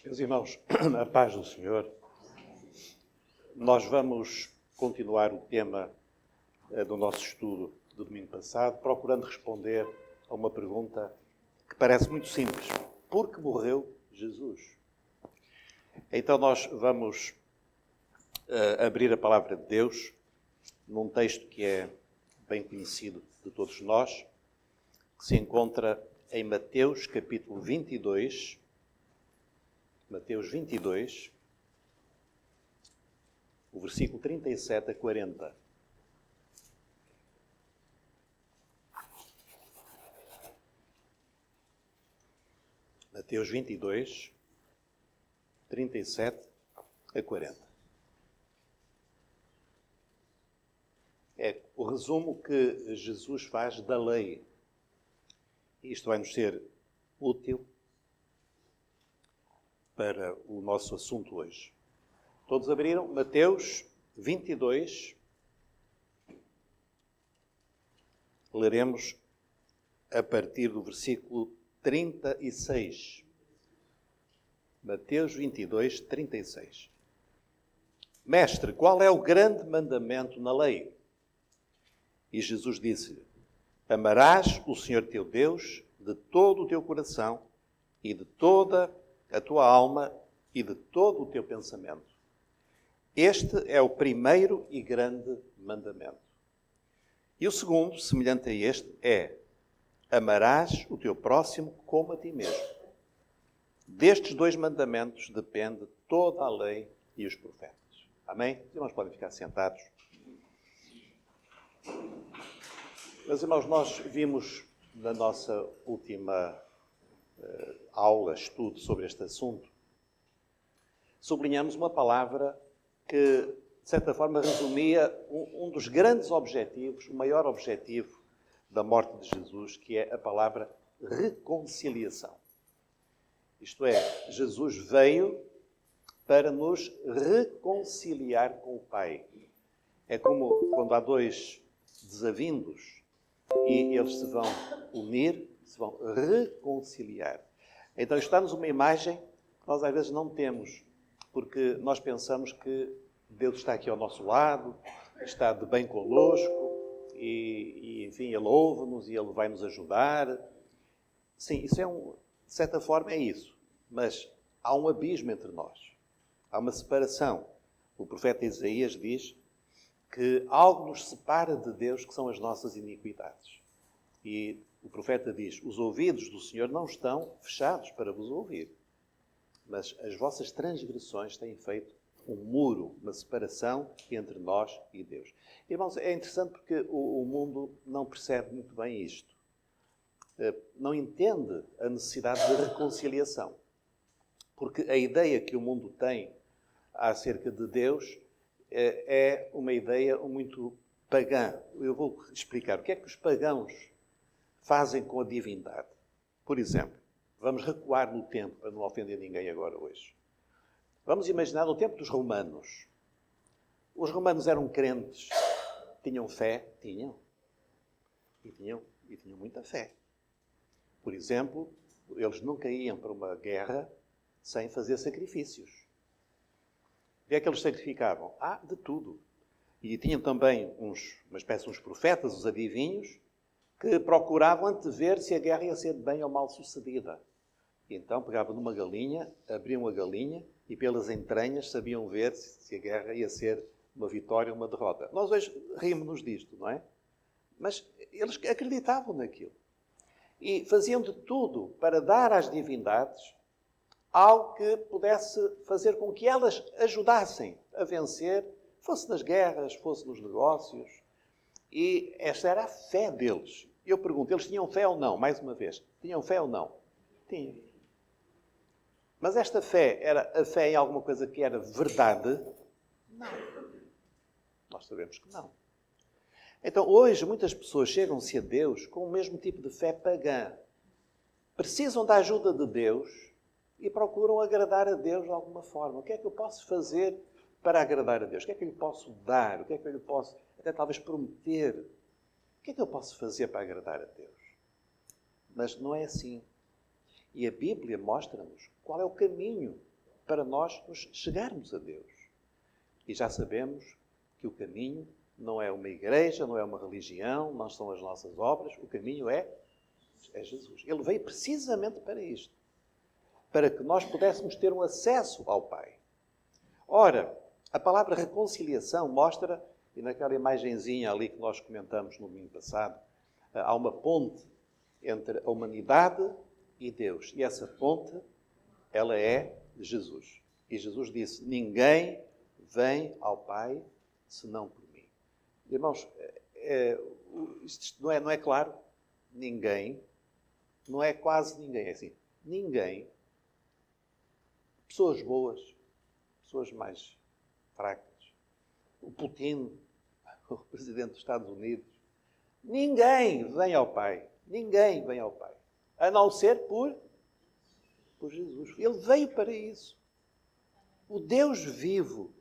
Meus irmãos, a paz do Senhor, nós vamos continuar o tema do nosso estudo do domingo passado, procurando responder a uma pergunta que parece muito simples. Por que morreu Jesus? Então nós vamos abrir a palavra de Deus num texto que é bem conhecido de todos nós, que se encontra em Mateus capítulo 22, Mateus 22, o versículo 37 a 40. Mateus 22, 37 a 40. É o resumo que Jesus faz da lei. Isto vai nos ser útil para o nosso assunto hoje. Todos abriram? Mateus 22. Leremos a partir do versículo 36. Mateus 22, 36. Mestre, qual é o grande mandamento na lei? E Jesus disse-lhe: Amarás o Senhor teu Deus de todo o teu coração e de toda a tua alma e de todo o teu pensamento. Este é o primeiro e grande mandamento. E o segundo, semelhante a este, é: amarás o teu próximo como a ti mesmo. Destes dois mandamentos depende toda a lei e os profetas. Amém? Os irmãos podem ficar sentados. Meus irmãos, nós vimos na nossa última aula, estudo sobre este assunto, sublinhamos uma palavra que, de certa forma, resumia um dos grandes objetivos, o maior objetivo da morte de Jesus, que é a palavra reconciliação. Isto é, Jesus veio para nos reconciliar com o Pai. É como quando há dois desavindos e eles se vão unir, se vão reconciliar. Então, isto dá-nos uma imagem que nós às vezes não temos, porque nós pensamos que Deus está aqui ao nosso lado, está de bem connosco, e enfim, Ele ouve-nos e Ele vai nos ajudar. Sim, isso de certa forma é isso, mas há um abismo entre nós, há uma separação. O profeta Isaías diz que algo nos separa de Deus, que são as nossas iniquidades. E o profeta diz: os ouvidos do Senhor não estão fechados para vos ouvir, mas as vossas transgressões têm feito um muro, uma separação entre nós e Deus. Irmãos, é interessante porque o mundo não percebe muito bem isto. Não entende a necessidade de reconciliação. Porque a ideia que o mundo tem acerca de Deus é uma ideia muito pagã. Eu vou explicar o que é que os pagãos fazem com a divindade. Por exemplo, vamos recuar no tempo, para não ofender ninguém agora hoje. Vamos imaginar no tempo dos romanos. Os romanos eram crentes, tinham fé? Tinham. E tinham muita fé. Por exemplo, eles nunca iam para uma guerra sem fazer sacrifícios. O que é que eles sacrificavam? De tudo. E tinham também uma espécie de uns profetas, os adivinhos, que procuravam antever se a guerra ia ser bem ou mal sucedida. E então pegavam numa galinha, abriam a galinha e pelas entranhas sabiam ver se a guerra ia ser uma vitória ou uma derrota. Nós hoje rimos-nos disto, não é? Mas eles acreditavam naquilo. E faziam de tudo para dar às divindades algo que pudesse fazer com que elas ajudassem a vencer, fosse nas guerras, fosse nos negócios. E esta era a fé deles. Eu pergunto, eles tinham fé ou não? Mais uma vez, tinham fé ou não? Tinham. Mas esta fé era a fé em alguma coisa que era verdade? Não. Nós sabemos que não. Então, hoje, muitas pessoas chegam-se a Deus com o mesmo tipo de fé pagã. Precisam da ajuda de Deus e procuram agradar a Deus de alguma forma. O que é que eu posso fazer para agradar a Deus? O que é que eu lhe posso dar? O que é que eu lhe posso, até talvez, prometer? O que é que eu posso fazer para agradar a Deus? Mas não é assim. E a Bíblia mostra-nos qual é o caminho para nós nos chegarmos a Deus. E já sabemos que o caminho não é uma igreja, não é uma religião, não são as nossas obras, o caminho é Jesus. Ele veio precisamente para isto, para que nós pudéssemos ter um acesso ao Pai. Ora, a palavra reconciliação mostra, e naquela imagenzinha ali que nós comentamos no domingo passado, há uma ponte entre a humanidade e Deus. E essa ponte, ela é Jesus. E Jesus disse, ninguém vem ao Pai senão por mim. Irmãos, isto não é claro? Ninguém, não é quase ninguém, é assim, ninguém, pessoas boas, pessoas mais fracas, o Putin, o presidente dos Estados Unidos, ninguém vem ao Pai, a não ser por Jesus. Ele veio para isso. O Deus vivo,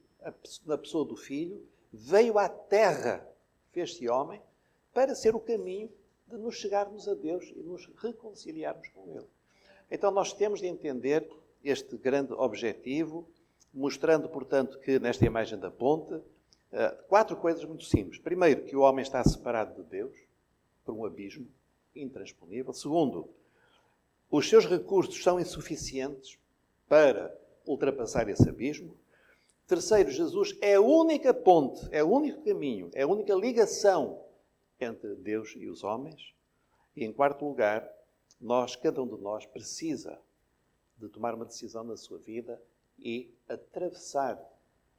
na pessoa do Filho, veio à terra, fez-se homem, para ser o caminho de nos chegarmos a Deus e nos reconciliarmos com Ele. Então nós temos de entender este grande objetivo, mostrando, portanto, que nesta imagem da ponte, 4 coisas muito simples. Primeiro, que o homem está separado de Deus, por um abismo intransponível. Segundo, os seus recursos são insuficientes para ultrapassar esse abismo. Terceiro, Jesus é a única ponte, é o único caminho, é a única ligação entre Deus e os homens. E em quarto lugar, cada um de nós precisa de tomar uma decisão na sua vida e atravessar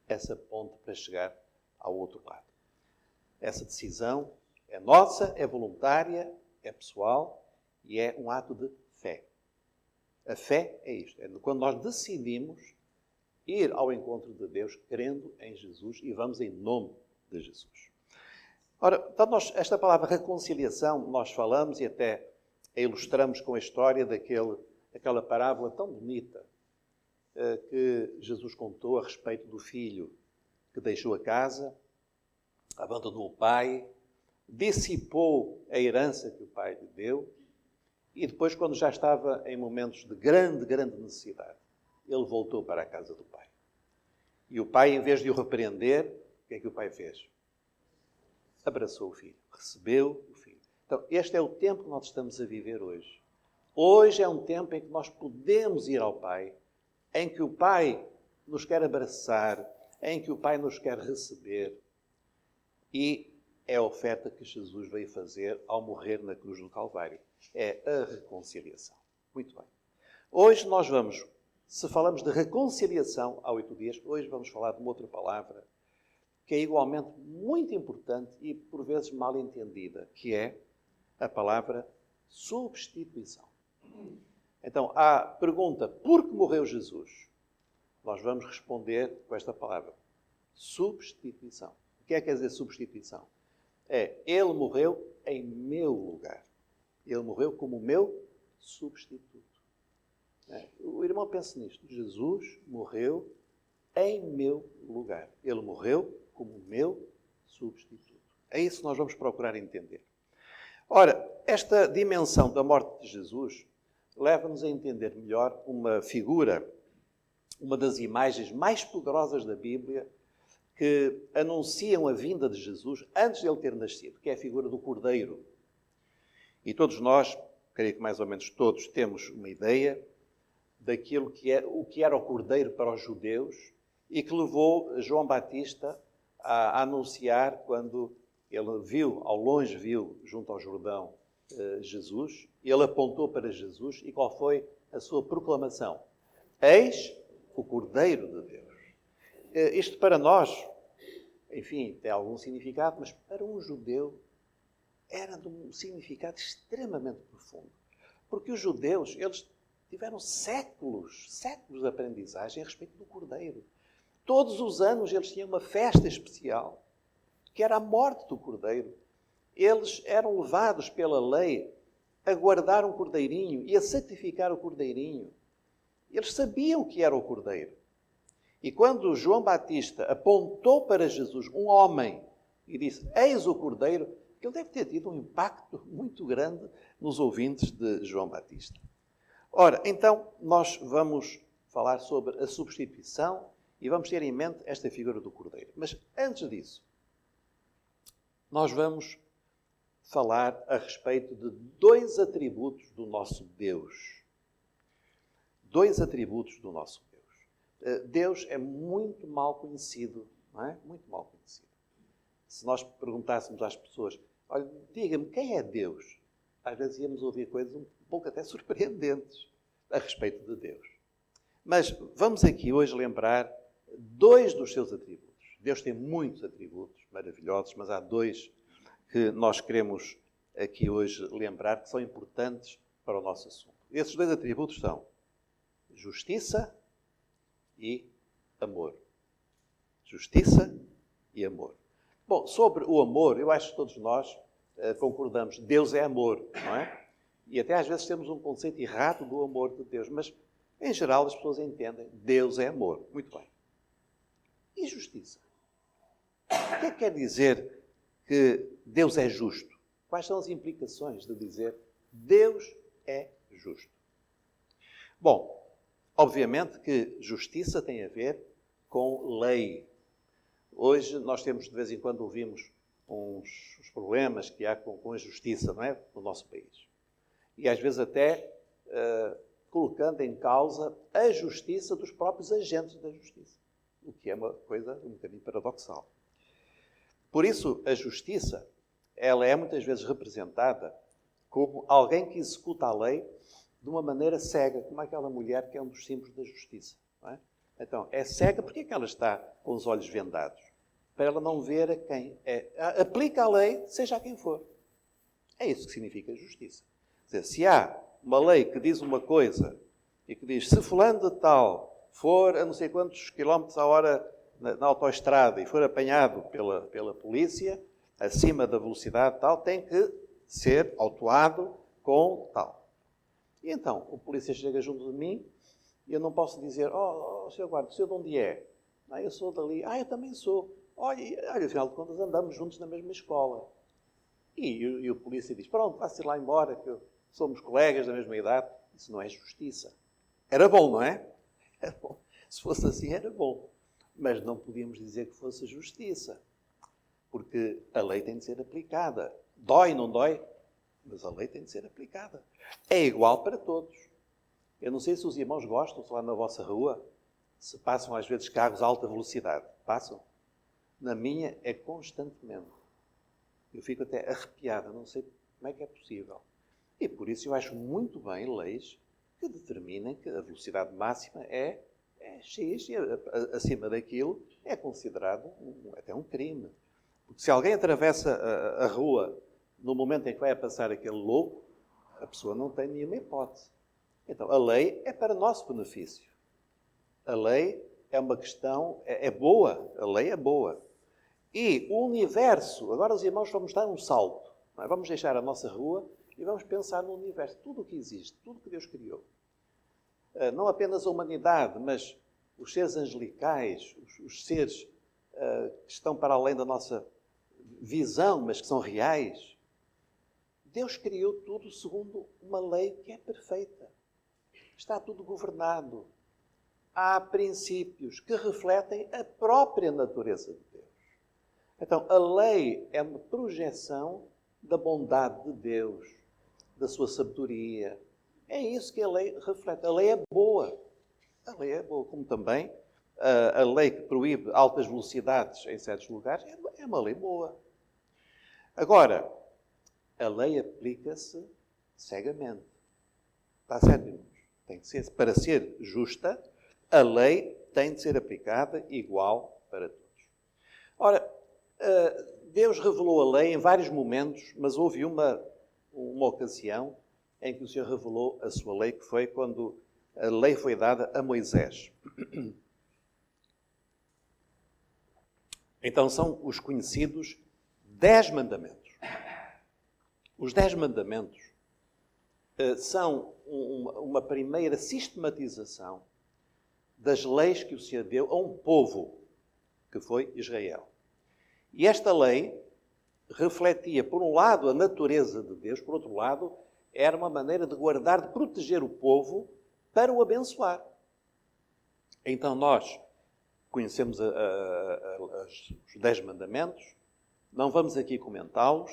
essa ponte para chegar ao outro lado. Essa decisão é nossa, é voluntária, é pessoal e é um ato de fé. A fé é isto, é quando nós decidimos ir ao encontro de Deus crendo em Jesus e vamos em nome de Jesus. Ora, então esta palavra reconciliação nós falamos e até a ilustramos com a história daquela parábola tão bonita que Jesus contou a respeito do filho que deixou a casa, abandonou o pai, dissipou a herança que o pai lhe deu e depois, quando já estava em momentos de grande necessidade, ele voltou para a casa do pai. E o pai, em vez de o repreender, o que é que o pai fez? Abraçou o filho, recebeu o filho. Então, este é o tempo que nós estamos a viver hoje. Hoje é um tempo em que nós podemos ir ao Pai, em que o Pai nos quer abraçar, em que o Pai nos quer receber. E é a oferta que Jesus veio fazer ao morrer na cruz do Calvário. É a reconciliação. Muito bem. Hoje nós vamos, se falamos de reconciliação há 8 dias, hoje vamos falar de uma outra palavra que é igualmente muito importante e por vezes mal entendida, que é a palavra substituição. Então, à pergunta, por que morreu Jesus? Nós vamos responder com esta palavra, substituição. O que é que quer dizer substituição? Ele morreu em meu lugar. Ele morreu como meu substituto. O irmão pensa nisto. Jesus morreu em meu lugar. Ele morreu como meu substituto. É isso que nós vamos procurar entender. Ora, esta dimensão da morte de Jesus leva-nos a entender melhor uma figura, uma das imagens mais poderosas da Bíblia que anunciam a vinda de Jesus antes de ele ter nascido, que é a figura do Cordeiro. E todos nós, creio que mais ou menos todos, temos uma ideia daquilo que era o Cordeiro para os judeus e que levou João Batista a anunciar quando ele viu, ao longe viu, junto ao Jordão, Jesus. Ele apontou para Jesus e qual foi a sua proclamação? Eis o Cordeiro de Deus. Isto para nós, enfim, tem algum significado, mas para um judeu era de um significado extremamente profundo. Porque os judeus, eles tiveram séculos de aprendizagem a respeito do Cordeiro. Todos os anos eles tinham uma festa especial, que era a morte do Cordeiro. Eles eram levados pela lei a guardar um cordeirinho e a sacrificar o cordeirinho. Eles sabiam que era o Cordeiro. E quando João Batista apontou para Jesus um homem e disse, eis o Cordeiro, ele deve ter tido um impacto muito grande nos ouvintes de João Batista. Ora, então, nós vamos falar sobre a substituição e vamos ter em mente esta figura do Cordeiro. Mas, antes disso, nós vamos falar a respeito de dois atributos do nosso Deus. Dois atributos do nosso Deus. Deus é muito mal conhecido, não é? Muito mal conhecido. Se nós perguntássemos às pessoas, olha, diga-me, quem é Deus? Às vezes íamos ouvir coisas um pouco até surpreendentes a respeito de Deus. Mas vamos aqui hoje lembrar dois dos seus atributos. Deus tem muitos atributos maravilhosos, mas há dois que nós queremos aqui hoje lembrar que são importantes para o nosso assunto. Esses dois atributos são justiça e amor. Justiça e amor. Bom, sobre o amor, eu acho que todos nós concordamos. Deus é amor, não é? E até às vezes temos um conceito errado do amor de Deus, mas em geral as pessoas entendem. Deus é amor. Muito bem. E justiça? O que é que quer dizer que Deus é justo? Quais são as implicações de dizer Deus é justo? Bom, obviamente que justiça tem a ver com lei. Hoje nós temos, de vez em quando, ouvimos uns problemas que há com a justiça, não é? No nosso país. E às vezes até colocando em causa a justiça dos próprios agentes da justiça. O que é uma coisa um bocadinho paradoxal. Por isso, a justiça, ela é muitas vezes representada como alguém que executa a lei de uma maneira cega, como aquela mulher que é um dos símbolos da justiça. Não é? Então, é cega porque é que ela está com os olhos vendados? Para ela não ver a quem é. Aplica a lei, seja a quem for. É isso que significa justiça. Quer dizer, se há uma lei que diz uma coisa e que diz, se fulano de tal for a não sei quantos quilómetros a hora na autoestrada e for apanhado pela polícia, acima da velocidade tal, tem que ser autuado com tal. E então, o polícia chega junto de mim e eu não posso dizer, Sr. Guarda, o senhor de onde é? Eu sou dali. Eu também sou. Olha, afinal de contas, andamos juntos na mesma escola. E o polícia diz, pronto, vá-se lá embora, que somos colegas da mesma idade. Isso não é justiça. Era bom, não é? Era bom. Se fosse assim, era bom. Mas não podíamos dizer que fosse justiça. Porque a lei tem de ser aplicada. Dói, não dói? Mas a lei tem de ser aplicada. É igual para todos. Eu não sei se os irmãos gostam, se lá na vossa rua, se passam às vezes carros a alta velocidade. Passam? Na minha é constantemente. Eu fico até arrepiado, não sei como é que é possível. E por isso eu acho muito bem leis que determinem que a velocidade máxima é X e acima daquilo é considerado até um crime. Porque se alguém atravessa a rua no momento em que vai a passar aquele louco, a pessoa não tem nenhuma hipótese. Então, a lei é para nosso benefício. A lei é uma questão, é boa, a lei é boa. E o universo, agora os irmãos vamos dar um salto. Não é? Vamos deixar a nossa rua e vamos pensar no universo, tudo o que existe, tudo o que Deus criou. Não apenas a humanidade, mas os seres angelicais, os seres que estão para além da nossa visão, mas que são reais. Deus criou tudo segundo uma lei que é perfeita. Está tudo governado. Há princípios que refletem a própria natureza de Deus. Então, a lei é uma projeção da bondade de Deus, da sua sabedoria. É isso que a lei reflete. A lei é boa. A lei é boa, como também a lei que proíbe altas velocidades em certos lugares é uma lei boa. Agora, a lei aplica-se cegamente. Está certo, irmãos? Tem que ser, para ser justa, a lei tem de ser aplicada igual para todos. Ora, Deus revelou a lei em vários momentos, mas houve uma ocasião em que o Senhor revelou a sua lei, que foi quando a lei foi dada a Moisés. Então são os conhecidos 10 mandamentos. Os 10 mandamentos são uma primeira sistematização das leis que o Senhor deu a um povo, que foi Israel. E esta lei refletia, por um lado, a natureza de Deus, por outro lado, Era uma maneira de guardar, de proteger o povo para o abençoar. Então nós conhecemos os 10 mandamentos, não vamos aqui comentá-los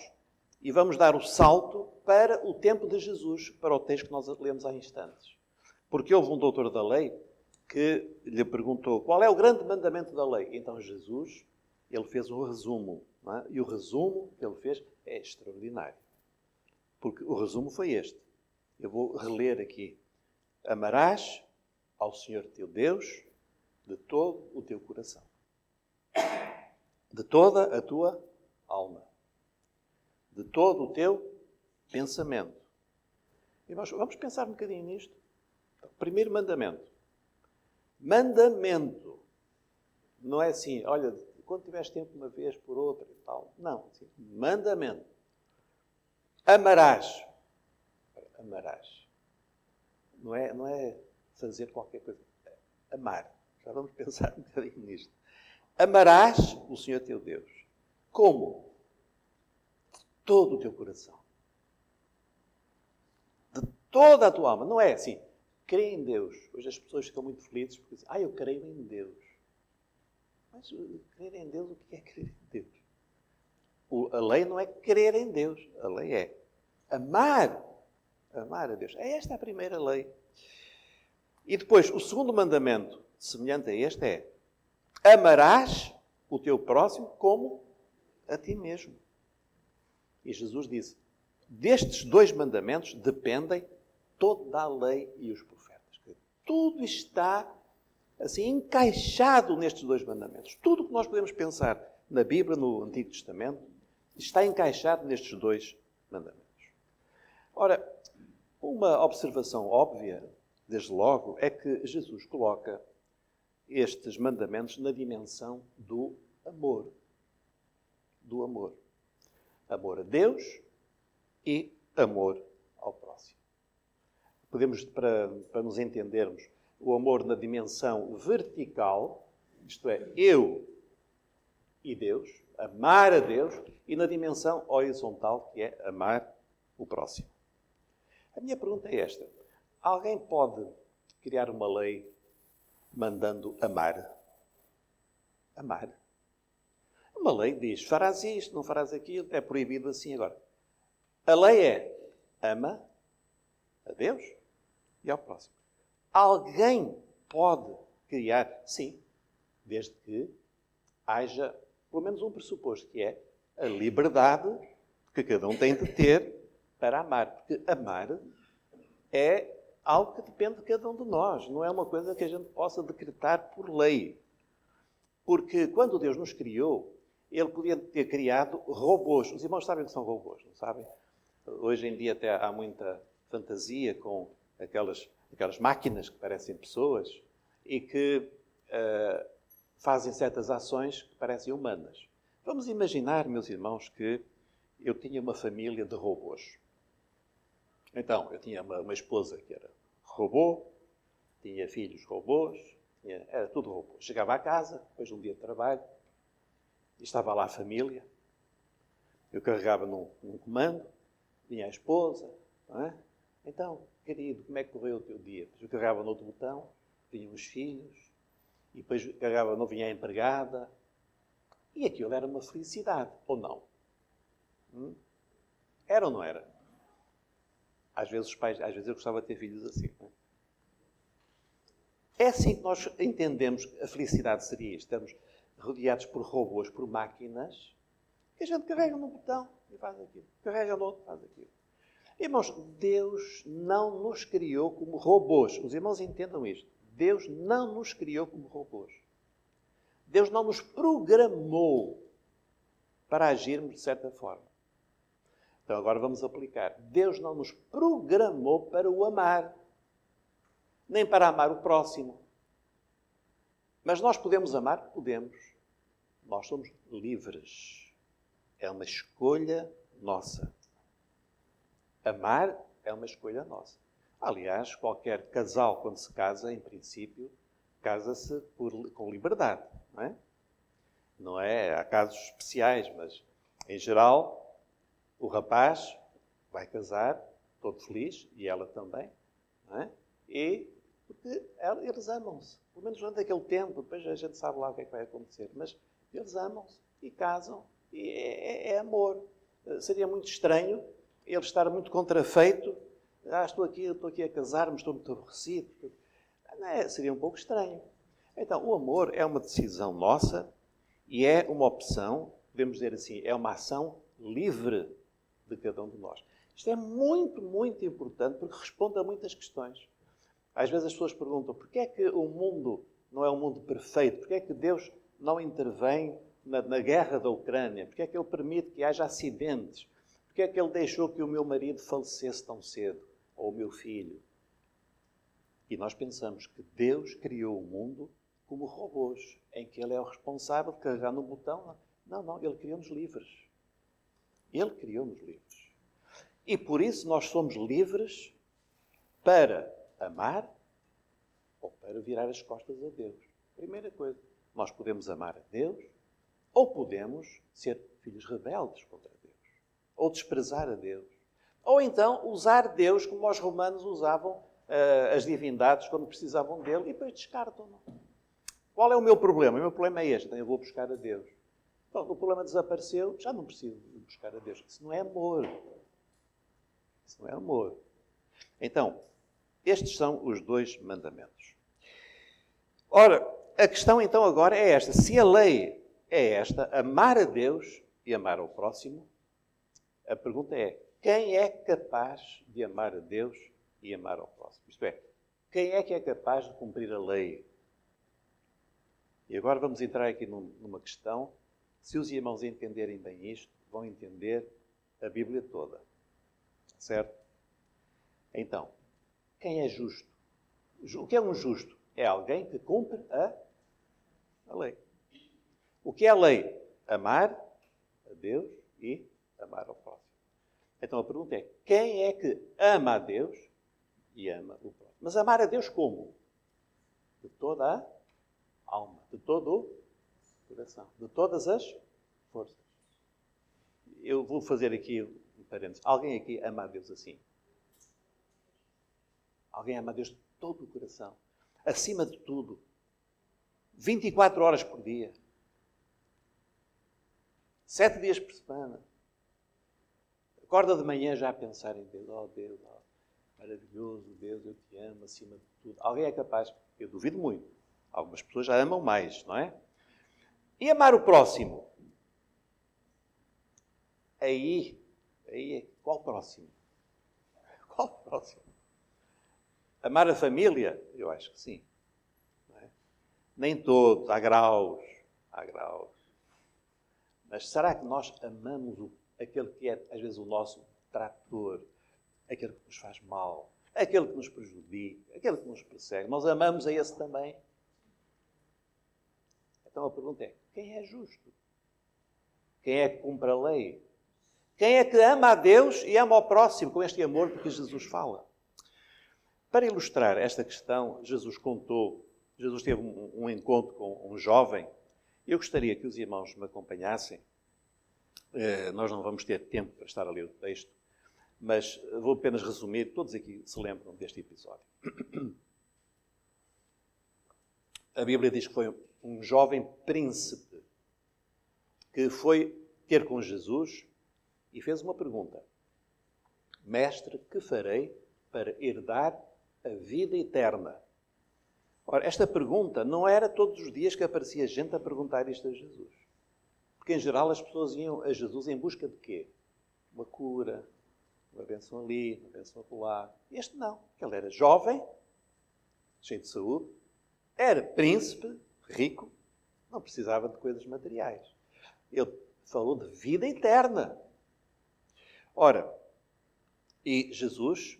e vamos dar o salto para o tempo de Jesus, para o texto que nós lemos há instantes. Porque houve um doutor da lei que lhe perguntou qual é o grande mandamento da lei. Então Jesus, ele fez um resumo, não é? E o resumo que ele fez é extraordinário. Porque o resumo foi este. Eu vou reler aqui. Amarás ao Senhor teu Deus de todo o teu coração, de toda a tua alma, de todo o teu pensamento. E nós vamos pensar um bocadinho nisto. Então, primeiro mandamento. Mandamento. Não é assim, olha, quando tiveres tempo uma vez por outra e tal. Não, assim, mandamento. Amarás. Amarás. Não é fazer qualquer coisa. Amar. Já vamos pensar um bocadinho nisto. Amarás o Senhor teu Deus. Como? De todo o teu coração. De toda a tua alma. Não é assim, crê em Deus. Hoje as pessoas ficam muito felizes porque dizem, eu creio em Deus. Mas crer em Deus, o que é crer em Deus? A lei não é crer em Deus. A lei é amar. Amar a Deus. Esta é a primeira lei. E depois, o segundo mandamento, semelhante a este, é amarás o teu próximo como a ti mesmo. E Jesus disse, destes 2 mandamentos dependem toda a lei e os profetas. Tudo está assim encaixado nestes 2 mandamentos. Tudo o que nós podemos pensar na Bíblia, no Antigo Testamento, está encaixado nestes 2 mandamentos. Ora, uma observação óbvia, desde logo, é que Jesus coloca estes mandamentos na dimensão do amor. Do amor. Amor a Deus e amor ao próximo. Podemos, para nos entendermos, o amor na dimensão vertical, isto é, eu e Deus, amar a Deus, e na dimensão horizontal, que é amar o próximo. A minha pergunta é esta. Alguém pode criar uma lei mandando amar? Amar? Uma lei diz, farás isto, não farás aquilo, é proibido assim agora. A lei é, ama a Deus e ao próximo. Alguém pode criar, sim, desde que haja pelo menos um pressuposto, que é a liberdade que cada um tem de ter para amar. Porque amar é algo que depende de cada um de nós. Não é uma coisa que a gente possa decretar por lei. Porque quando Deus nos criou, Ele podia ter criado robôs. Os irmãos sabem o que são robôs, não sabem? Hoje em dia até há muita fantasia com aquelas máquinas que parecem pessoas e que fazem certas ações que parecem humanas. Vamos imaginar, meus irmãos, que eu tinha uma família de robôs. Então, eu tinha uma esposa que era robô, tinha filhos robôs, era tudo robô. Chegava à casa, depois de um dia de trabalho, e estava lá a família. Eu carregava num comando, vinha a esposa, não é? Então, querido, como é que correu o teu dia? Depois eu carregava no outro botão, vinham os filhos, e depois carregava, não vinha a empregada. E aquilo era uma felicidade, ou não? Era ou não era? Às vezes eu gostava de ter filhos assim. Não é? É assim que nós entendemos que a felicidade seria isto. Estamos rodeados por robôs, por máquinas, que a gente carrega no botão e faz aquilo. Carrega no outro e faz aquilo. Irmãos, Deus não nos criou como robôs. Os irmãos entendam isto. Deus não nos criou como robôs. Deus não nos programou para agirmos de certa forma. Então agora vamos aplicar. Deus não nos programou para o amar, nem para amar o próximo. Mas nós podemos amar? Podemos. Nós somos livres. É uma escolha nossa. Amar é uma escolha nossa. Aliás, qualquer casal, quando se casa, em princípio, casa-se com liberdade. Não é? Não é? Há casos especiais, mas, em geral, o rapaz vai casar todo feliz, e ela também, não é? E porque eles amam-se, pelo menos durante aquele tempo, depois a gente sabe lá o que é que vai acontecer, mas eles amam-se e casam, e é amor. Seria muito estranho ele estar muito contrafeito, estou aqui a casar-me, estou muito aborrecido. Não é? Seria um pouco estranho. Então, o amor é uma decisão nossa e é uma opção, podemos dizer assim, é uma ação livre de cada um de nós. Isto é muito, muito importante porque responde a muitas questões. Às vezes as pessoas perguntam, porquê é que o mundo não é um mundo perfeito? Porquê é que Deus não intervém na guerra da Ucrânia? Porquê é que Ele permite que haja acidentes? Porquê é que Ele deixou que o meu marido falecesse tão cedo? Ou o meu filho? E nós pensamos que Deus criou o mundo como robôs, em que Ele é o responsável de carregar no botão. Não, Ele criou-nos livres. Ele criou-nos livres. E por isso nós somos livres para amar ou para virar as costas a Deus. Primeira coisa, nós podemos amar a Deus ou podemos ser filhos rebeldes contra Deus. Ou desprezar a Deus. Ou então usar Deus como os romanos usavam as divindades quando precisavam dele e depois descartam-no. Qual é o meu problema? O meu problema é este. Então eu vou buscar a Deus. Bom, o problema desapareceu, já não preciso de buscar a Deus. Isso não é amor. Isso não é amor. Então, estes são os 2 mandamentos. Ora, a questão então agora é esta. Se a lei é esta, amar a Deus e amar ao próximo, a pergunta é, quem é capaz de amar a Deus e amar ao próximo? Isto é, quem é que é capaz de cumprir a lei? E agora vamos entrar aqui numa questão. Se os irmãos entenderem bem isto, vão entender a Bíblia toda. Certo? Então, quem é justo? O que é um justo? É alguém que cumpre a lei. O que é a lei? Amar a Deus e amar ao próximo. Então a pergunta é, quem é que ama a Deus e ama o próximo? Mas amar a Deus como? De toda a alma, de todo o coração, de todas as forças. Eu vou fazer aqui um parênteses. Alguém aqui ama a Deus assim? Alguém ama a Deus de todo o coração, acima de tudo, 24 horas por dia, 7 dias por semana. Acorda de manhã já a pensar em Deus. Oh Deus, oh, maravilhoso Deus, eu te amo acima de tudo. Alguém é capaz? Eu duvido muito. Algumas pessoas já amam mais, não é? E amar o próximo? Aí, qual próximo? Qual próximo? Amar a família? Eu acho que sim. Não é? Nem todos, há graus. Mas será que nós amamos aquele que é, às vezes, o nosso trator? Aquele que nos faz mal? Aquele que nos prejudica? Aquele que nos persegue? Nós amamos a esse também? Então a pergunta é, quem é justo? Quem é que cumpre a lei? Quem é que ama a Deus e ama ao próximo com este amor de que Jesus fala? Para ilustrar esta questão, Jesus teve um encontro com um jovem. Eu gostaria que os irmãos me acompanhassem. Nós não vamos ter tempo para estar a ler o texto, mas vou apenas resumir. Todos aqui se lembram deste episódio. A Bíblia diz que foi um jovem príncipe que foi ter com Jesus e fez uma pergunta. Mestre, que farei para herdar a vida eterna? Ora, esta pergunta não era todos os dias que aparecia gente a perguntar isto a Jesus. Porque, em geral, as pessoas iam a Jesus em busca de quê? Uma cura, uma bênção ali, uma bênção acolá. Este não. Ele era jovem, cheio de saúde, era príncipe, rico, não precisava de coisas materiais. Ele falou de vida eterna. Ora, e Jesus,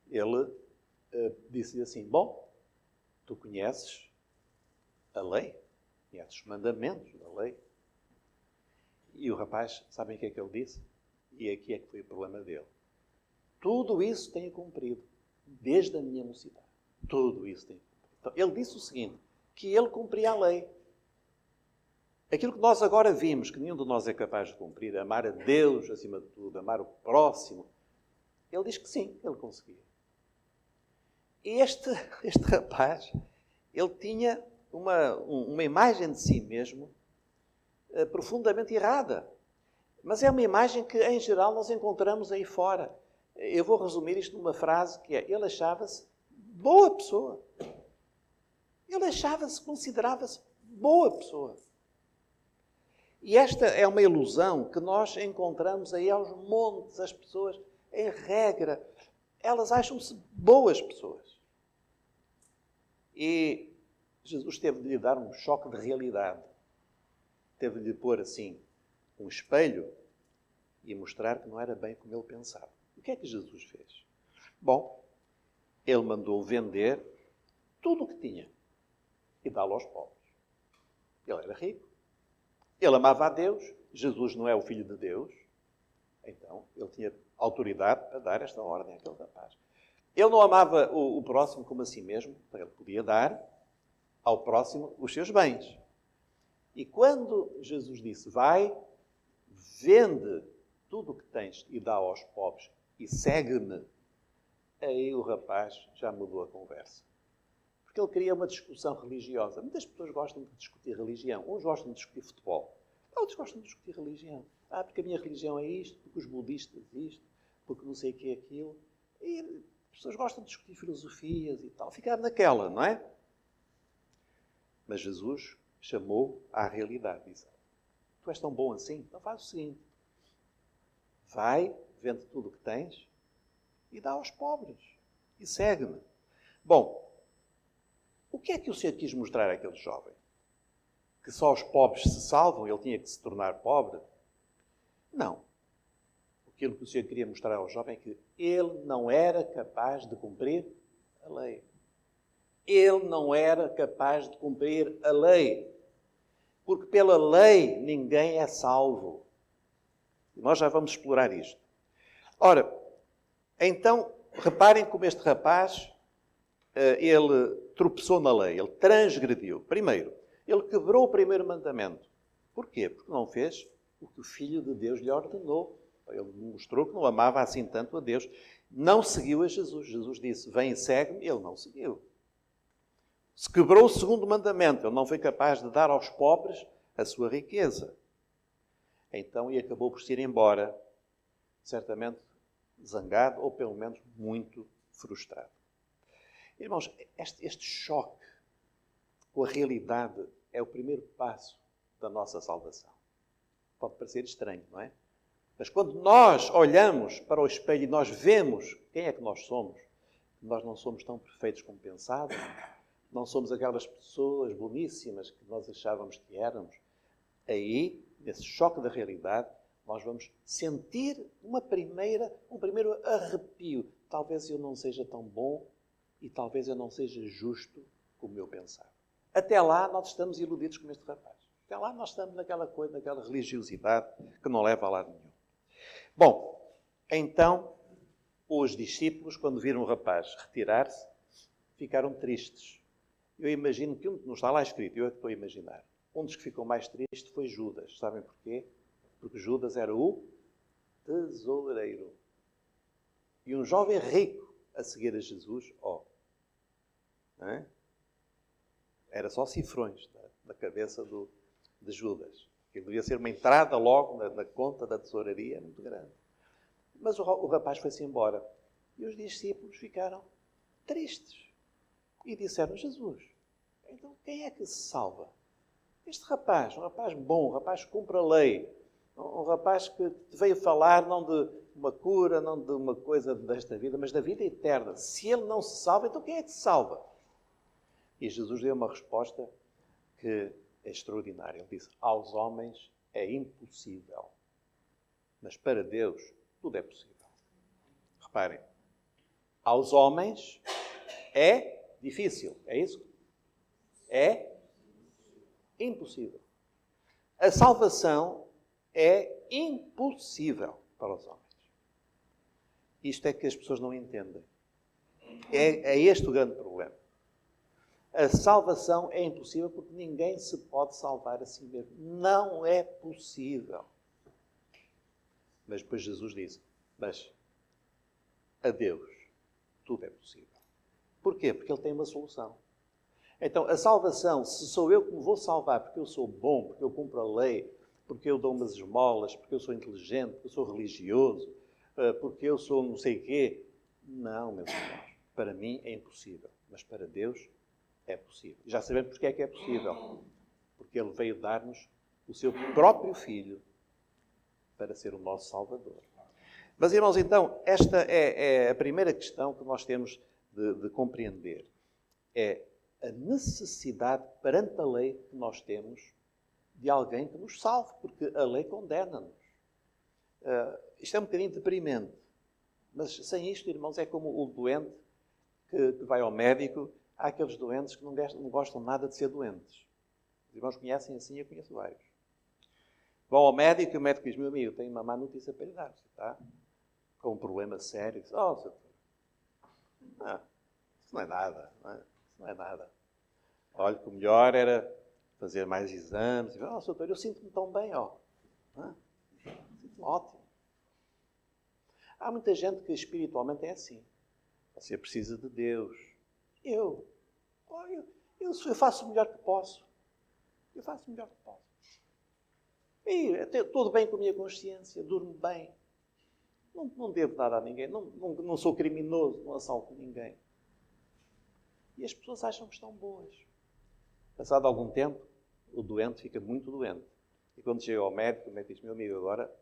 ele disse-lhe assim, bom, tu conheces a lei, conheces os mandamentos da lei. E o rapaz, sabem o que é que ele disse? E aqui é que foi o problema dele. Tudo isso tenho cumprido, desde a minha mocidade. Tudo isso tenho cumprido. Então, ele disse o seguinte, que ele cumpria a lei. Aquilo que nós agora vimos, que nenhum de nós é capaz de cumprir, amar a Deus acima de tudo, amar o próximo, Ele diz que sim, ele conseguia. E este rapaz, ele tinha uma imagem de si mesmo profundamente errada. Mas é uma imagem que, em geral, nós encontramos aí fora. Eu vou resumir isto numa frase que é: ele achava-se boa pessoa. Ele considerava-se boa pessoa. E esta é uma ilusão que nós encontramos aí aos montes. As pessoas, em regra, elas acham-se boas pessoas. E Jesus teve de lhe dar um choque de realidade. Teve de lhe pôr assim um espelho e mostrar que não era bem como ele pensava. O que é que Jesus fez? Bom, ele mandou vender tudo o que tinha e dá-lo aos pobres. Ele era rico. Ele amava a Deus. Jesus não é o Filho de Deus. Então, ele tinha autoridade para dar esta ordem àquele rapaz. Ele não amava o próximo como a si mesmo. Ele podia dar ao próximo os seus bens. E quando Jesus disse: vai, vende tudo o que tens e dá aos pobres e segue-me, aí o rapaz já mudou a conversa. Porque ele queria uma discussão religiosa. Muitas pessoas gostam de discutir religião. Uns gostam de discutir futebol. Outros gostam de discutir religião. Porque a minha religião é isto, porque os budistas isto, porque não sei o que é aquilo. E as pessoas gostam de discutir filosofias e tal. Ficar naquela, não é? Mas Jesus chamou à realidade. Diz: tu és tão bom assim? Então faz o seguinte. Vai, vende tudo o que tens e dá aos pobres. E segue-me. Bom, o que é que o Senhor quis mostrar àquele jovem? Que só os pobres se salvam? Ele tinha que se tornar pobre? Não. Aquilo que o Senhor queria mostrar ao jovem é que ele não era capaz de cumprir a lei. Ele não era capaz de cumprir a lei. Porque pela lei ninguém é salvo. E nós já vamos explorar isto. Ora, então, reparem como este rapaz, ele tropeçou na lei, ele transgrediu. Primeiro, ele quebrou o primeiro mandamento. Porquê? Porque não fez o que o Filho de Deus lhe ordenou. Ele mostrou que não amava assim tanto a Deus. Não seguiu a Jesus. Jesus disse: vem e segue-me. Ele não seguiu. Se quebrou o segundo mandamento, ele não foi capaz de dar aos pobres a sua riqueza. Então, e acabou por se ir embora, certamente zangado, ou pelo menos muito frustrado. Irmãos, este choque com a realidade é o primeiro passo da nossa salvação. Pode parecer estranho, não é? Mas quando nós olhamos para o espelho e nós vemos quem é que nós somos, nós não somos tão perfeitos como pensávamos, não somos aquelas pessoas boníssimas que nós achávamos que éramos, aí, nesse choque da realidade, nós vamos sentir um primeiro arrepio. Talvez eu não seja tão bom e talvez eu não seja justo como eu pensava. Até lá nós estamos iludidos como este rapaz. Até lá nós estamos naquela coisa, naquela religiosidade que não leva a lado nenhum. Bom, então os discípulos, quando viram o rapaz retirar-se, ficaram tristes. Eu imagino que não está lá escrito, eu é que estou a imaginar. Um dos que ficou mais triste foi Judas. Sabem porquê? Porque Judas era o tesoureiro. E um jovem rico a seguir a Jesus, não é? Era só cifrões da cabeça de Judas. Que devia ser uma entrada logo na conta da tesouraria muito grande. Mas o rapaz foi-se embora. E os discípulos ficaram tristes. E disseram: Jesus, então quem é que se salva? Este rapaz, um rapaz bom, um rapaz que cumpre a lei, um rapaz que te veio falar não de uma cura, não de uma coisa desta vida, mas da vida eterna. Se ele não se salva, então quem é que se salva? E Jesus deu uma resposta que é extraordinária. Ele disse: aos homens é impossível, mas para Deus tudo é possível. Reparem, aos homens é difícil, é isso? É impossível. A salvação é impossível para os homens. Isto é que as pessoas não entendem. É este o grande problema. A salvação é impossível porque ninguém se pode salvar a si mesmo. Não é possível. Mas depois Jesus disse: mas a Deus, tudo é possível. Porquê? Porque Ele tem uma solução. Então, a salvação, se sou eu que me vou salvar porque eu sou bom, porque eu cumpro a lei, porque eu dou umas esmolas, porque eu sou inteligente, porque eu sou religioso, porque eu sou não sei quê. Não, meus irmãos, para mim é impossível, mas para Deus é possível. Já sabemos porque é que é possível. Porque Ele veio dar-nos o seu próprio Filho para ser o nosso Salvador. Mas, irmãos, então, esta é a primeira questão que nós temos de compreender. É a necessidade perante a lei que nós temos de alguém que nos salve, porque a lei condena-nos. Isto é um bocadinho deprimente, mas sem isto, irmãos, é como o doente que vai ao médico. Há aqueles doentes que não gostam nada de ser doentes. Os irmãos conhecem assim, eu conheço vários. Vão ao médico e o médico diz: meu amigo, tenho uma má notícia para lhe dar, está com um problema sério. Diz: oh, Sr. Não, isso não é nada, isso não é nada. Olha, que o melhor era fazer mais exames. Oh, Sr. eu sinto-me tão bem, ó. Sinto-me ótimo. Há muita gente que espiritualmente é assim. Você precisa de Deus. Eu faço o melhor que posso. Eu faço o melhor que posso. E tudo bem com a minha consciência, durmo bem. Não devo nada a ninguém. Não sou criminoso, não assalto ninguém. E as pessoas acham que estão boas. Passado algum tempo, o doente fica muito doente. E quando chega ao médico, o médico diz: meu amigo, agora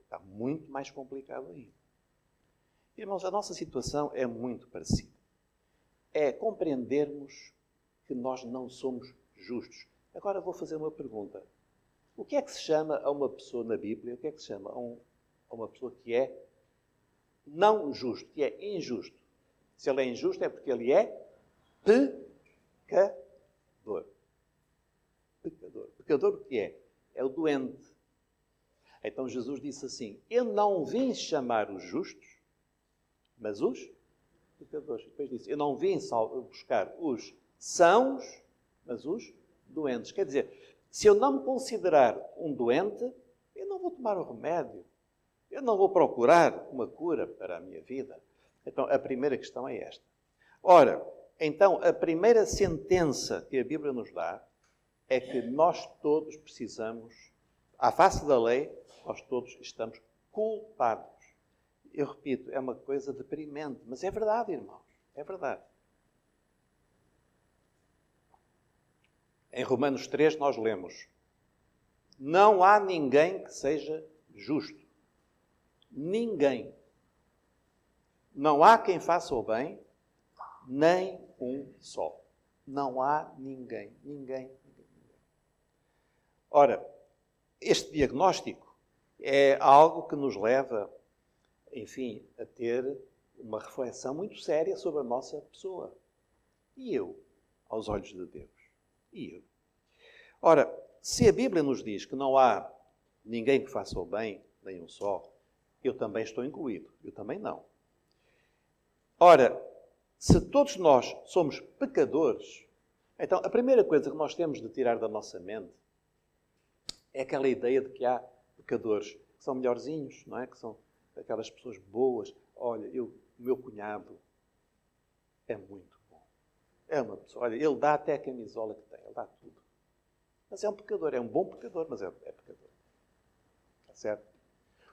está muito mais complicado ainda. Irmãos, a nossa situação é muito parecida. É compreendermos que nós não somos justos. Agora vou fazer uma pergunta. O que é que se chama a uma pessoa na Bíblia? O que é que se chama a uma pessoa que é não justo, que é injusto? Se ele é injusto é porque ele é pecador. Pecador. Pecador o que é? É o doente. Então Jesus disse assim: eu não vim chamar os justos, mas os pecadores. Depois disse: eu não vim buscar os sãos, mas os doentes. Quer dizer, se eu não me considerar um doente, eu não vou tomar o remédio. Eu não vou procurar uma cura para a minha vida. Então, a primeira questão é esta. Ora, então, a primeira sentença que a Bíblia nos dá é que nós todos precisamos, à face da lei, nós todos estamos culpados. Eu repito, é uma coisa deprimente, mas é verdade, irmãos. É verdade. Em Romanos 3 nós lemos: não há ninguém que seja justo. Ninguém. Não há quem faça o bem, nem um só. Não há ninguém. Ninguém. Ora, este diagnóstico é algo que nos leva, enfim, a ter uma reflexão muito séria sobre a nossa pessoa. E eu, aos olhos de Deus? E eu? Ora, se a Bíblia nos diz que não há ninguém que faça o bem, nem um só, eu também estou incluído. Eu também não. Ora, se todos nós somos pecadores, então a primeira coisa que nós temos de tirar da nossa mente é aquela ideia de que há pecadores que são melhorzinhos, não é? Que são aquelas pessoas boas. Olha, o meu cunhado é muito bom. É uma pessoa, olha, ele dá até a camisola que tem, ele dá tudo. Mas é um pecador, é um bom pecador, mas é pecador. Está certo?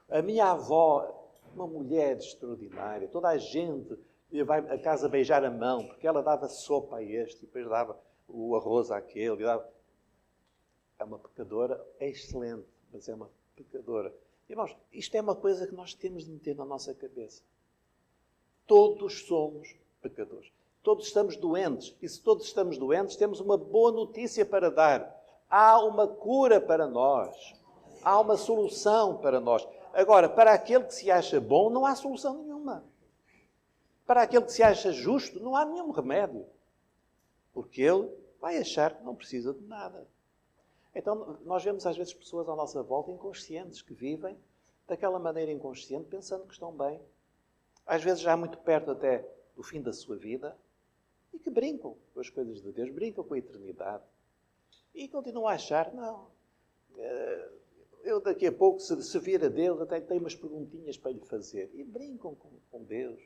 A minha avó, uma mulher extraordinária, toda a gente vai a casa beijar a mão, porque ela dava sopa a este, e depois dava o arroz àquele. É uma pecadora, é excelente, mas é uma pecadora. Irmãos, isto é uma coisa que nós temos de meter na nossa cabeça. Todos somos pecadores. Todos estamos doentes. E se todos estamos doentes, temos uma boa notícia para dar. Há uma cura para nós. Há uma solução para nós. Agora, para aquele que se acha bom, não há solução nenhuma. Para aquele que se acha justo, não há nenhum remédio. Porque ele vai achar que não precisa de nada. Então, nós vemos às vezes pessoas à nossa volta inconscientes, que vivem daquela maneira inconsciente, pensando que estão bem. Às vezes já muito perto até do fim da sua vida, e que brincam com as coisas de Deus, brincam com a eternidade. E continuam a achar, não, eu daqui a pouco, se vir a Deus, até tenho umas perguntinhas para lhe fazer. E brincam com Deus.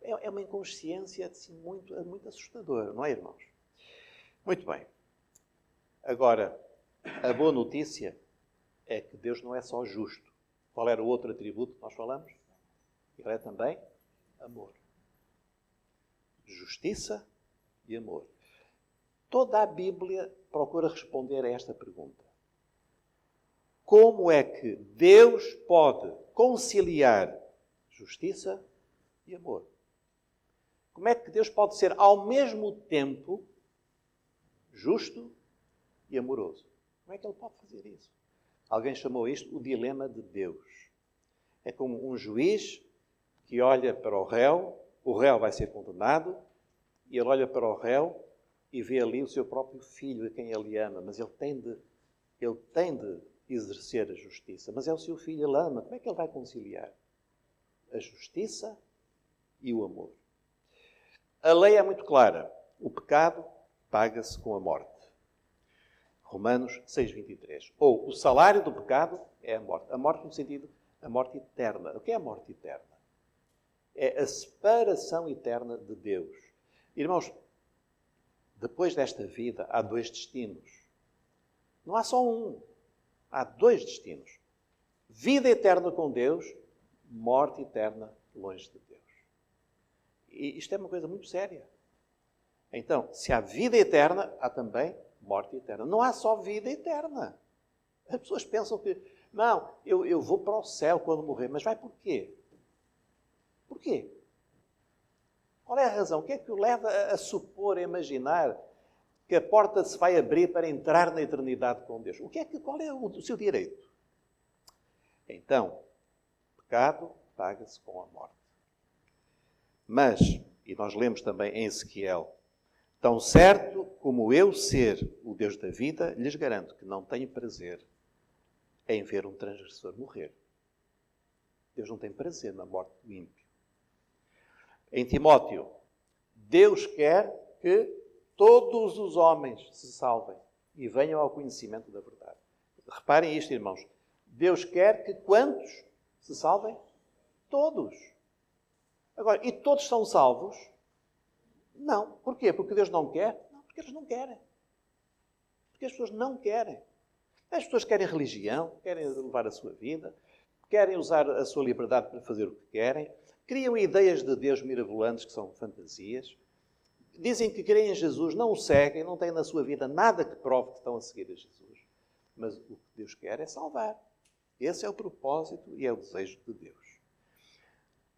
É uma inconsciência assim, muito assustadora, não é, irmãos? Muito bem. Agora, a boa notícia é que Deus não é só justo. Qual era o outro atributo que nós falamos? Ele é também amor. Justiça e amor. Toda a Bíblia procura responder a esta pergunta. Como é que Deus pode conciliar justiça e amor? Como é que Deus pode ser ao mesmo tempo justo e amoroso? Como é que Ele pode fazer isso? Alguém chamou isto o dilema de Deus. É como um juiz que olha para o réu vai ser condenado, e ele olha para o réu e vê ali o seu próprio filho, a quem ele ama, mas ele tem de exercer a justiça. Mas é o seu filho, ele ama. Como é que ele vai conciliar a justiça e o amor? A lei é muito clara. O pecado paga-se com a morte. Romanos 6,23. Ou o salário do pecado é a morte. A morte no sentido, a morte eterna. O que é a morte eterna? É a separação eterna de Deus. Irmãos, depois desta vida há dois destinos. Não há só um. Há dois destinos. Vida eterna com Deus, morte eterna longe de Deus. E isto é uma coisa muito séria. Então, se há vida eterna, há também morte eterna. Não há só vida eterna. As pessoas pensam que, não, eu vou para o céu quando morrer. Mas vai por quê? Por quê? Qual é a razão? O que é que o leva a supor, a imaginar que a porta se vai abrir para entrar na eternidade com Deus? Qual é o seu direito? Então, o pecado paga-se com a morte. Mas, e nós lemos também em Ezequiel, tão certo como eu ser o Deus da vida, lhes garanto que não tenho prazer em ver um transgressor morrer. Deus não tem prazer na morte do ímpio. Em Timóteo, Deus quer que todos os homens se salvem e venham ao conhecimento da verdade. Reparem isto, irmãos. Deus quer que quantos se salvem? Todos. Agora, e todos são salvos? Não. Porquê? Porque Deus não quer? Não, porque eles não querem. Porque as pessoas não querem. As pessoas querem religião, querem levar a sua vida, querem usar a sua liberdade para fazer o que querem, criam ideias de Deus mirabolantes que são fantasias, dizem que creem em Jesus, não o seguem, não têm na sua vida nada que prove que estão a seguir a Jesus. Mas o que Deus quer é salvar. Esse é o propósito e é o desejo de Deus.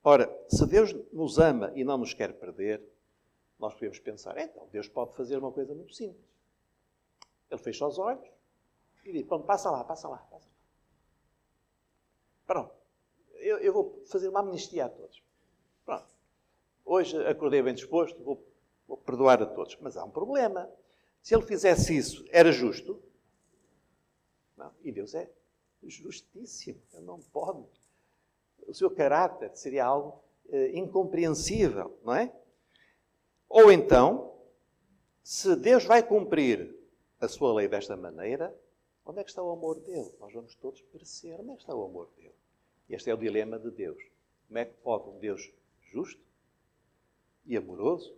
Ora, se Deus nos ama e não nos quer perder, nós podemos pensar, então, Deus pode fazer uma coisa muito simples. Ele fecha os olhos e diz, pronto, passa lá. Pronto, eu vou fazer uma amnistia a todos. Pronto, hoje acordei bem disposto, vou perdoar a todos. Mas há um problema. Se ele fizesse isso, era justo? Não, e Deus é justíssimo, ele não pode. O seu caráter seria algo incompreensível, não é? Ou então, se Deus vai cumprir a sua lei desta maneira, onde é que está o amor dele? Nós vamos todos perecer. Onde é que está o amor dele? Este é o dilema de Deus. Como é que pode um Deus justo e amoroso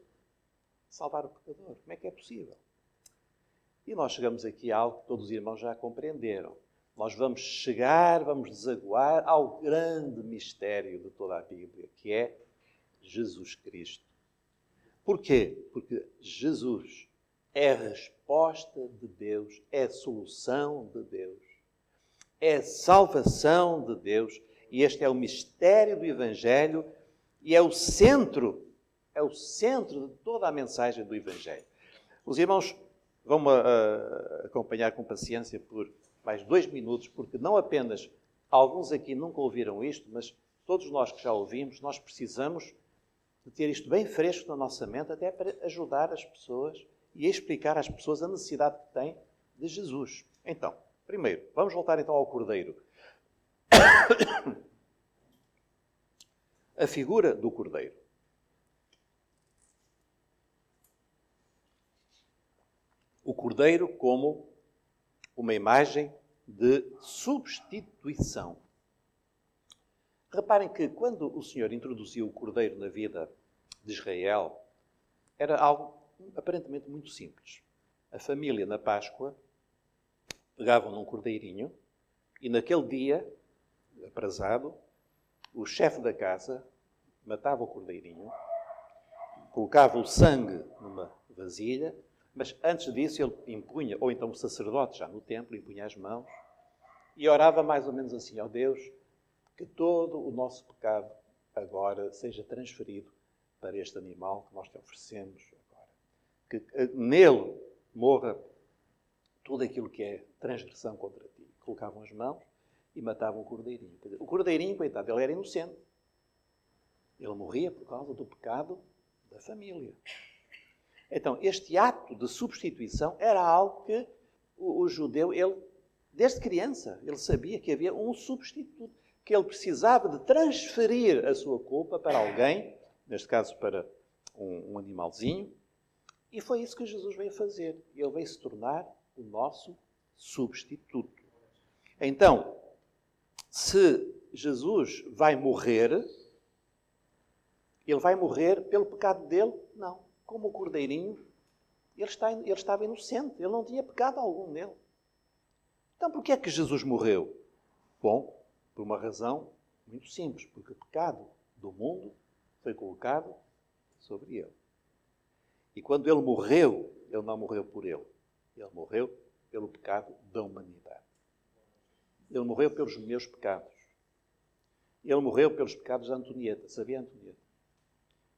salvar o pecador? Como é que é possível? E nós chegamos aqui a algo que todos os irmãos já compreenderam. Nós vamos desaguar ao grande mistério de toda a Bíblia, que é Jesus Cristo. Porquê? Porque Jesus é a resposta de Deus, é a solução de Deus, é a salvação de Deus, e este é o mistério do Evangelho e é o centro de toda a mensagem do Evangelho. Os irmãos vão-me acompanhar com paciência por mais 2 minutos, porque não apenas alguns aqui nunca ouviram isto, mas todos nós que já ouvimos, nós precisamos de ter isto bem fresco na nossa mente, até para ajudar as pessoas e explicar às pessoas a necessidade que têm de Jesus. Então, primeiro, vamos voltar então ao Cordeiro. A figura do Cordeiro. O Cordeiro como uma imagem de substituição. Reparem que quando o Senhor introduziu o cordeiro na vida de Israel, era algo aparentemente muito simples. A família, na Páscoa, pegavam num cordeirinho e naquele dia, aprazado, o chefe da casa matava o cordeirinho, colocava o sangue numa vasilha, mas antes disso ele impunha, ou então o sacerdote já no templo, impunha as mãos e orava mais ou menos assim: ó Deus, que todo o nosso pecado agora seja transferido para este animal que nós te oferecemos agora. Que nele morra tudo aquilo que é transgressão contra ti. Colocavam as mãos e matavam o cordeirinho. O cordeirinho, coitado, ele era inocente. Ele morria por causa do pecado da família. Então, este ato de substituição era algo que o judeu, ele, desde criança, ele sabia que havia um substituto, que ele precisava de transferir a sua culpa para alguém, neste caso para um animalzinho, e foi isso que Jesus veio fazer. Ele veio se tornar o nosso substituto. Então, se Jesus vai morrer, ele vai morrer pelo pecado dele? Não. Como o cordeirinho, ele estava inocente. Ele não tinha pecado algum nele. Então, por que é que Jesus morreu? Bom, por uma razão muito simples. Porque o pecado do mundo foi colocado sobre ele. E quando ele morreu, ele não morreu por ele. Ele morreu pelo pecado da humanidade. Ele morreu pelos meus pecados. Ele morreu pelos pecados de Antonieta. Sabia Antonieta?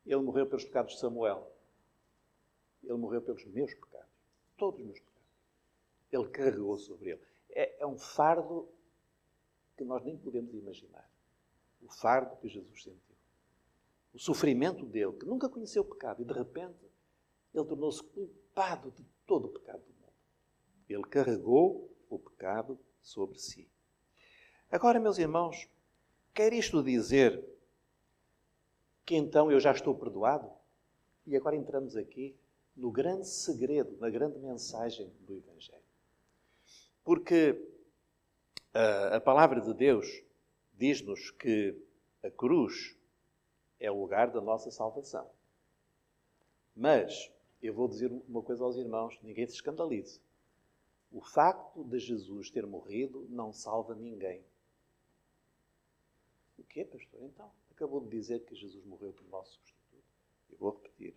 Ele morreu pelos pecados de Samuel. Ele morreu pelos meus pecados. Todos os meus pecados. Ele carregou sobre ele. É um fardo que nós nem podemos imaginar. O fardo que Jesus sentiu. O sofrimento dele, que nunca conheceu o pecado. E de repente, ele tornou-se culpado de todo o pecado do mundo. Ele carregou o pecado sobre si. Agora, meus irmãos, quer isto dizer que então eu já estou perdoado? E agora entramos aqui no grande segredo, na grande mensagem do Evangelho. Porque a palavra de Deus diz-nos que a cruz é o lugar da nossa salvação. Mas eu vou dizer uma coisa aos irmãos, ninguém se escandalize. O facto de Jesus ter morrido não salva ninguém. O quê, pastor? Então, acabou de dizer que Jesus morreu por nosso substituto. Eu vou repetir.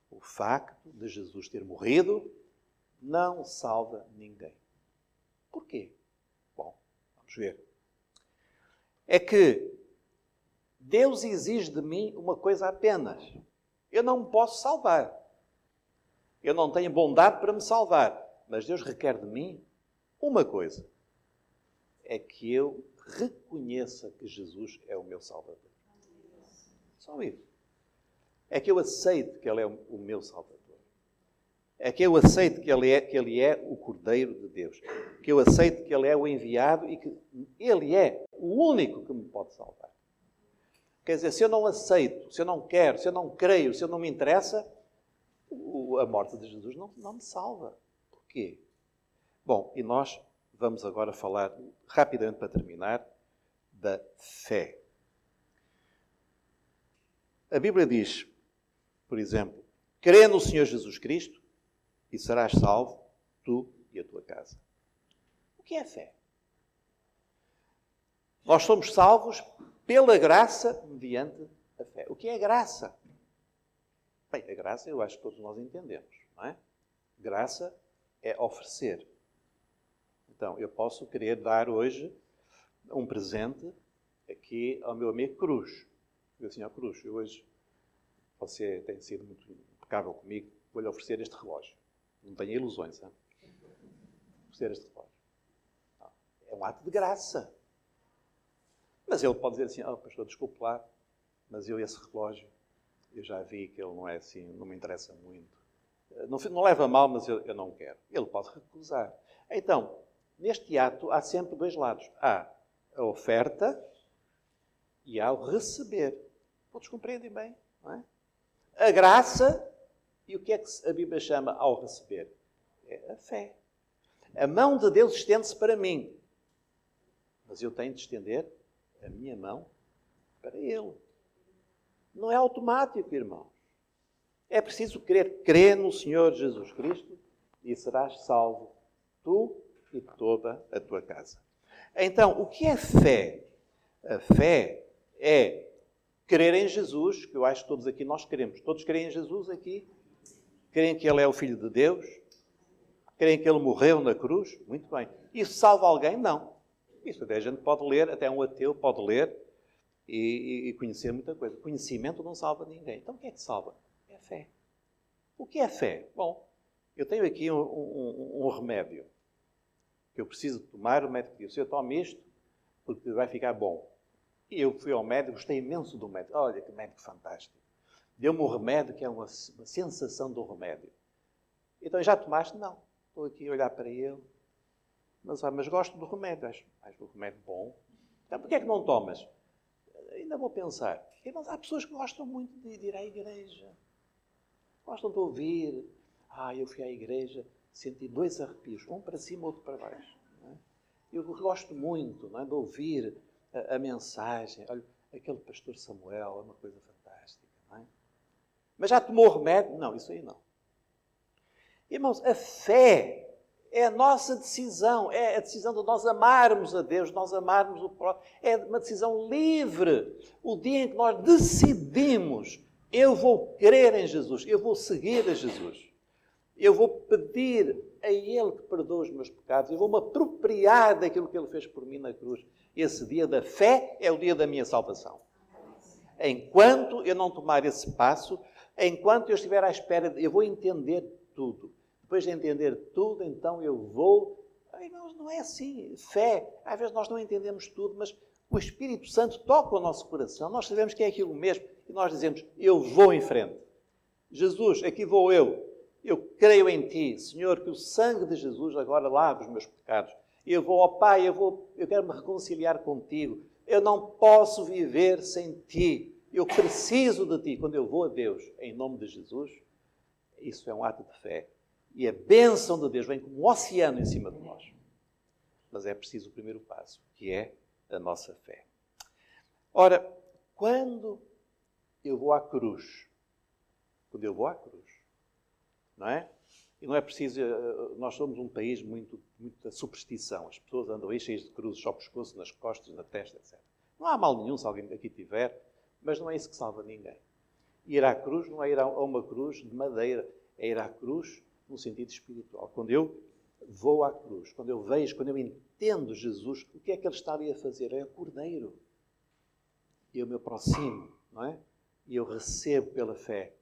O facto de Jesus ter morrido não salva ninguém. Por quê? Bom, vamos ver. É que Deus exige de mim uma coisa apenas. Eu não me posso salvar. Eu não tenho bondade para me salvar. Mas Deus requer de mim uma coisa. É que eu reconheça que Jesus é o meu Salvador. Só isso. É que eu aceite que Ele é o meu Salvador. É que eu aceite que Ele é o Cordeiro de Deus. Que eu aceite que Ele é o enviado e que Ele é o único que me pode salvar. Quer dizer, se eu não aceito, se eu não quero, se eu não creio, se eu não me interessa, a morte de Jesus não me salva. Porquê? Bom, e nós vamos agora falar, rapidamente para terminar, da fé. A Bíblia diz, por exemplo, crê no Senhor Jesus Cristo e serás salvo, tu e a tua casa. O que é fé? Nós somos salvos pela graça mediante a fé. O que é graça? Bem, a graça eu acho que todos nós entendemos, não é? Graça é oferecer. Então, eu posso querer dar hoje um presente aqui ao meu amigo Cruz. Eu assim, Cruz, hoje você tem sido muito impecável comigo, vou-lhe oferecer este relógio. Não tenha ilusões, hein? Oferecer este relógio. Não. É um ato de graça. Mas ele pode dizer assim, pastor, desculpe lá, mas esse relógio, eu já vi que ele não é assim, não me interessa muito. Não leva a mal, mas eu não quero. Ele pode recusar. Então, neste ato há sempre dois lados. Há a oferta e há o receber. Todos compreendem bem, não é? A graça, e o que é que a Bíblia chama ao receber? É a fé. A mão de Deus estende-se para mim. Mas eu tenho de estender a minha mão para ele. Não é automático, irmãos. É preciso crer. Crê no Senhor Jesus Cristo e serás salvo, tu e toda a tua casa. Então, o que é fé? A fé é crer em Jesus, que eu acho que todos aqui nós queremos. Todos creem em Jesus aqui? Creem que Ele é o Filho de Deus? Creem que Ele morreu na cruz? Muito bem. Isso salva alguém? Não. Isso até a gente pode ler, até um ateu pode ler e conhecer muita coisa. Conhecimento não salva ninguém. Então o que é que salva? É a fé. O que é fé? Bom, eu tenho aqui um remédio que eu preciso tomar. O médico disse, eu tomo isto porque vai ficar bom. E eu fui ao médico, gostei imenso do médico. Olha que médico fantástico. Deu-me um remédio que é uma sensação do remédio. Então, já tomaste? Não. Estou aqui a olhar para ele. Mas gosto do remédio. Acho o remédio bom. Então, porquê é que não tomas? Ainda vou pensar. Mas há pessoas que gostam muito de ir à igreja. Gostam de ouvir. Eu fui à igreja, senti 2 arrepios. Um para cima, outro para baixo. Não é? Eu gosto muito, não é, de ouvir a mensagem. Olha, aquele pastor Samuel é uma coisa fantástica. Não é? Mas já tomou remédio? Não, isso aí não. Irmãos, a fé é a nossa decisão, é a decisão de nós amarmos a Deus, nós amarmos o próximo. É uma decisão livre. O dia em que nós decidimos, eu vou crer em Jesus, eu vou seguir a Jesus, eu vou pedir a Ele que perdoe os meus pecados, eu vou me apropriar daquilo que Ele fez por mim na cruz. Esse dia da fé é o dia da minha salvação. Enquanto eu não tomar esse passo, enquanto eu estiver à espera, eu vou entender tudo. Depois de entender tudo, então eu vou... Não é assim. Fé, às vezes nós não entendemos tudo, mas o Espírito Santo toca o nosso coração. Nós sabemos que é aquilo mesmo e nós dizemos, eu vou em frente. Jesus, aqui vou eu. Eu creio em Ti, Senhor, que o sangue de Jesus agora lave os meus pecados. Eu vou, ó Pai, eu quero me reconciliar contigo. Eu não posso viver sem Ti. Eu preciso de Ti. Quando eu vou a Deus, em nome de Jesus, isso é um ato de fé. E a bênção de Deus vem como um oceano em cima de nós. Mas é preciso o primeiro passo, que é a nossa fé. Ora, quando eu vou à cruz, não é? E não é preciso, nós somos um país muita superstição. As pessoas andam aí cheias de cruzes ao pescoço, nas costas, na testa, etc. Não há mal nenhum se alguém aqui tiver, mas não é isso que salva ninguém. Ir à cruz não é ir a uma cruz de madeira, é ir à cruz no sentido espiritual. Quando eu vou à cruz, quando eu vejo, quando eu entendo Jesus, o que é que Ele está ali a fazer? É o Cordeiro. E eu me aproximo, não é? E eu recebo pela fé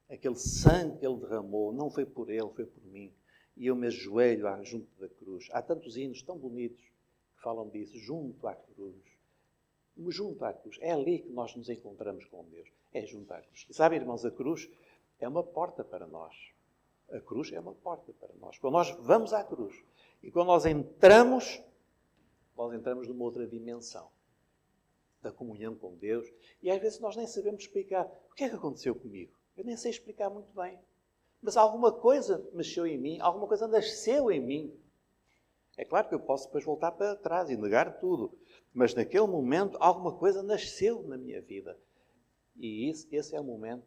aquele sangue que Ele derramou, não foi por Ele, foi por mim. E eu me ajoelho junto da cruz. Há tantos hinos tão bonitos que falam disso, junto à cruz. Junto à cruz. É ali que nós nos encontramos com Deus. É junto à cruz. E sabe, irmãos, a cruz é uma porta para nós. A cruz é uma porta para nós. Quando nós vamos à cruz e quando nós entramos numa outra dimensão da comunhão com Deus. E às vezes nós nem sabemos explicar o que é que aconteceu comigo. Eu nem sei explicar muito bem. Mas alguma coisa mexeu em mim, alguma coisa nasceu em mim. É claro que eu posso depois voltar para trás e negar tudo. Mas naquele momento alguma coisa nasceu na minha vida. E esse é o momento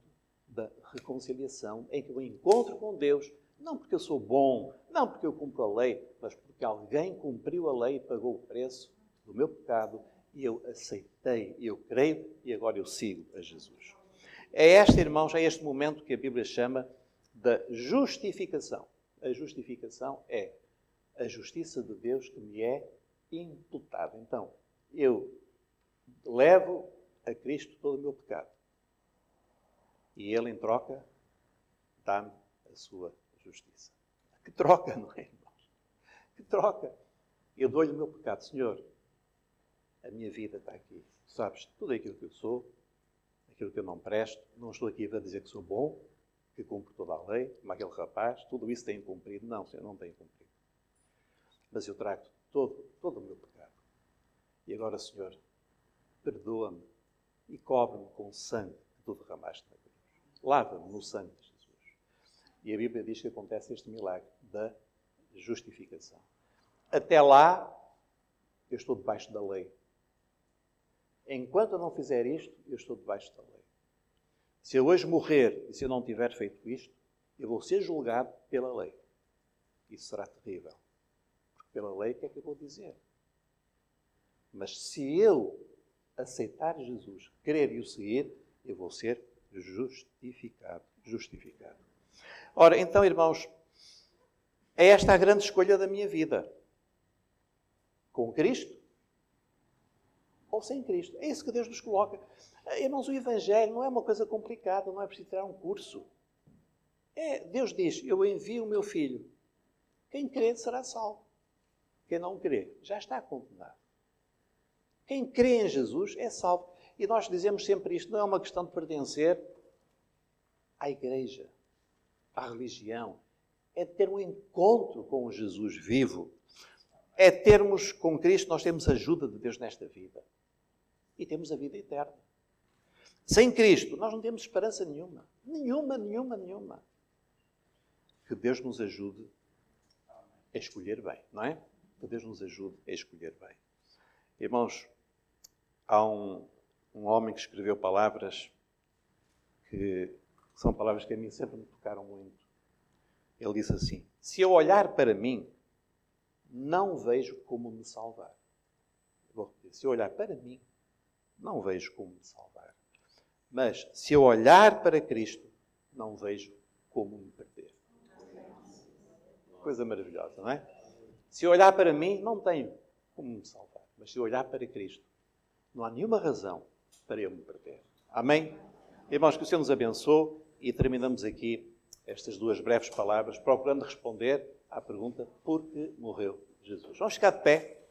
da reconciliação, em que eu encontro com Deus, não porque eu sou bom, não porque eu cumpro a lei, mas porque alguém cumpriu a lei e pagou o preço do meu pecado e eu aceitei, eu creio e agora eu sigo a Jesus. É irmãos, é este momento que a Bíblia chama da justificação. A justificação é a justiça de Deus que me é imputada. Então, eu levo a Cristo todo o meu pecado. E Ele, em troca, dá-me a sua justiça. Que troca, não é, irmãos? Que troca. Eu dou-lhe o meu pecado. Senhor, a minha vida está aqui. Tu sabes tudo aquilo que eu sou, aquilo que eu não presto. Não estou aqui a dizer que sou bom, que cumpro toda a lei, como aquele rapaz. Tudo isso tem cumprido. Não, Senhor, não tenho cumprido. Mas eu trago todo o meu pecado. E agora, Senhor, perdoa-me e cobre-me com o sangue que tu derramaste na cruz. Lava-me no sangue de Jesus. E a Bíblia diz que acontece este milagre da justificação. Até lá, eu estou debaixo da lei. Enquanto eu não fizer isto, eu estou debaixo da lei. Se eu hoje morrer e se eu não tiver feito isto, eu vou ser julgado pela lei. Isso será terrível. Porque pela lei, o que é que eu vou dizer? Mas se eu aceitar Jesus, querer e o seguir, eu vou ser justificado. Justificado. Ora, então, irmãos, é esta a grande escolha da minha vida. Com Cristo ou sem Cristo. É isso que Deus nos coloca. Irmãos, o Evangelho não é uma coisa complicada, não é preciso tirar um curso. Deus diz, eu envio o meu Filho. Quem crê será salvo. Quem não crê já está condenado. Quem crê em Jesus é salvo. E nós dizemos sempre isto, não é uma questão de pertencer à igreja, à religião. É ter um encontro com o Jesus vivo. É termos com Cristo, nós temos a ajuda de Deus nesta vida. E temos a vida eterna. Sem Cristo, nós não temos esperança nenhuma. Nenhuma. Que Deus nos ajude a escolher bem, não é? Que Deus nos ajude a escolher bem. Irmãos, há um homem que escreveu palavras que são palavras que a mim sempre me tocaram muito. Ele disse assim, se eu olhar para mim, não vejo como me salvar. Vou repetir, se eu olhar para mim, não vejo como me salvar. Mas, se eu olhar para Cristo, não vejo como me perder. Coisa maravilhosa, não é? Se eu olhar para mim, não tenho como me salvar. Mas se eu olhar para Cristo, não há nenhuma razão para eu me perder. Amém? Irmãos, que o Senhor nos abençoe e terminamos aqui estas duas breves palavras, procurando responder à pergunta, por que morreu Jesus? Vamos ficar de pé.